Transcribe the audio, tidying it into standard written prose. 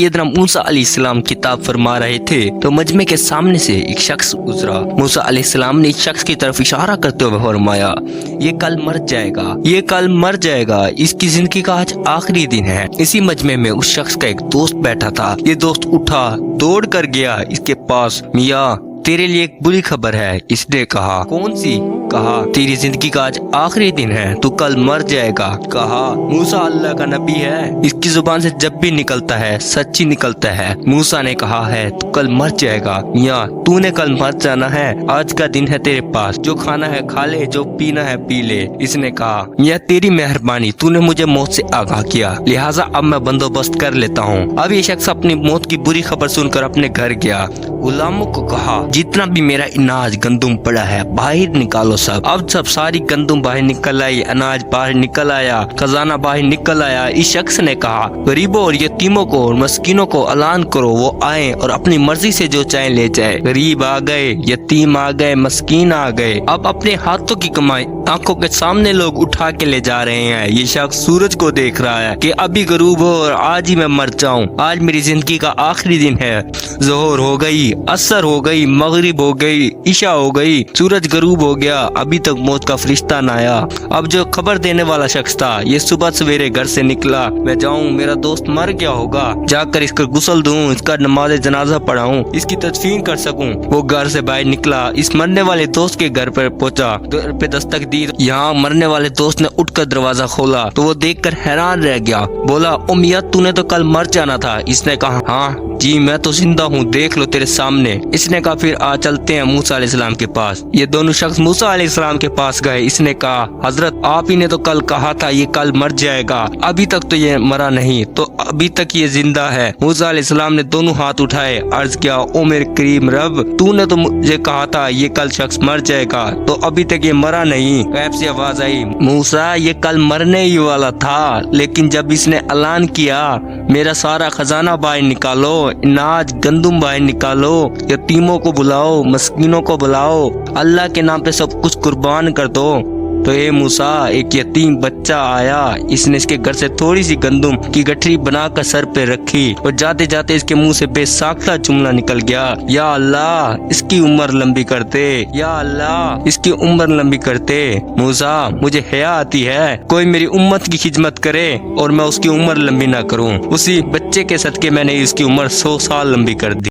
سیدنا موسیٰ علیہ السلام کتاب فرما رہے تھے تو مجمع کے سامنے سے ایک شخص گزرا۔ موسیٰ علیہ السلام نے اس شخص کی طرف اشارہ کرتے ہوئے فرمایا، یہ کل مر جائے گا، یہ کل مر جائے گا، اس کی زندگی کا آج آخری دن ہے۔ اسی مجمع میں اس شخص کا ایک دوست بیٹھا تھا۔ یہ دوست اٹھا، دوڑ کر گیا اس کے پاس۔ میاں تیرے لیے ایک بری خبر ہے۔ اس نے کہا، کون سی؟ کہا، تیری زندگی کا آج آخری دن ہے، تو کل مر جائے گا۔ کہا، موسیٰ اللہ کا نبی ہے، اس کی زبان سے جب بھی نکلتا ہے سچی نکلتا ہے۔ موسیٰ نے کہا ہے تو کل مر جائے گا۔ میاں تو نے کل مر جانا ہے، آج کا دن ہے تیرے پاس، جو کھانا ہے کھا لے، جو پینا ہے پی لے۔ اس نے کہا، میاں تیری مہربانی، تو نے مجھے موت سے آگاہ کیا، لہٰذا اب میں بندوبست کر لیتا ہوں۔ اب یہ شخص اپنی موت کی بری خبر سن کر اپنے گھر گیا۔ غلاموں کو کہا، جتنا بھی میرا اناج گندم پڑا ہے باہر نکالو سب۔ اب سب ساری گندم باہر نکل آئی، اناج باہر نکل آیا، خزانہ باہر نکل آیا۔ اس شخص نے کہا، غریبوں اور یتیموں کو اور مسکینوں کو اعلان کرو، وہ آئیں اور اپنی مرضی سے جو چاہیں لے جائے۔ غریب آ گئے، یتیم آ گئے، مسکین آ گئے۔ اب اپنے ہاتھوں کی کمائی آنکھوں کے سامنے لوگ اٹھا کے لے جا رہے ہیں۔ یہ شخص سورج کو دیکھ رہا ہے کہ ابھی غروب ہو اور آج ہی میں مر جاؤں، آج میری زندگی کا آخری دن ہے۔ ظہر ہو گئی، عصر ہو گئی، مغرب ہو گئی، عشاء ہو گئی، سورج غروب ہو گیا، ابھی تک موت کا فرشتہ نہ آیا۔ اب جو خبر دینے والا شخص تھا یہ صبح سویرے گھر سے نکلا، میں جاؤں، میرا دوست مر گیا ہوگا، جا کر اس کو غسل دوں، اس کا نماز جنازہ پڑھاؤں، اس کی تدفین کر سکوں۔ وہ گھر سے باہر نکلا، اس مرنے والے دوست کے گھر پر پہنچا، گھر پہ دستک دی۔ یہاں مرنے والے دوست نے اٹھ کر دروازہ کھولا تو وہ دیکھ کر حیران رہ گیا۔ بولا، او میاں تو نے تو کل مر جانا تھا۔ اس نے کہا، ہاں جی میں تو زندہ ہوں، دیکھ لو تیرے سامنے۔ اس نے کہا، پھر آ چلتے ہیں موسیٰ علیہ السلام کے پاس۔ یہ دونوں شخص موسیٰ علیہ السلام کے پاس گئے۔ اس نے کہا، حضرت آپ ہی نے تو کل کہا تھا یہ کل مر جائے گا، ابھی تک تو یہ مرا نہیں، تو ابھی تک یہ زندہ ہے۔ موسیٰ علیہ السلام نے دونوں ہاتھ اٹھائے، عرض کیا، او میرے کریم رب، تو نے تو مجھے کہا تھا یہ کل شخص مر جائے گا، تو ابھی تک یہ مرا نہیں۔ غیب سے آواز آئی، موسیٰ یہ کل مرنے ہی والا تھا، لیکن جب اس نے اعلان کیا میرا سارا خزانہ باہر نکالو، اناج گندم باہر نکالو، یتیموں کو بلاؤ، مسکینوں کو بلاؤ، اللہ کے نام پہ سب کچھ قربان کر دو، تو اے موسیٰ ایک یتیم بچہ آیا، اس نے اس کے گھر سے تھوڑی سی گندم کی گٹھری بنا کر سر پہ رکھی اور جاتے جاتے اس کے منہ سے بے ساختہ جملہ نکل گیا، یا اللہ اس کی عمر لمبی کرتے، یا اللہ اس کی عمر لمبی کرتے۔ موسیٰ مجھے حیا آتی ہے، کوئی میری امت کی خدمت کرے اور میں اس کی عمر لمبی نہ کروں۔ اسی بچے کے صدقے میں نے اس کی عمر 100 سال لمبی کر دی۔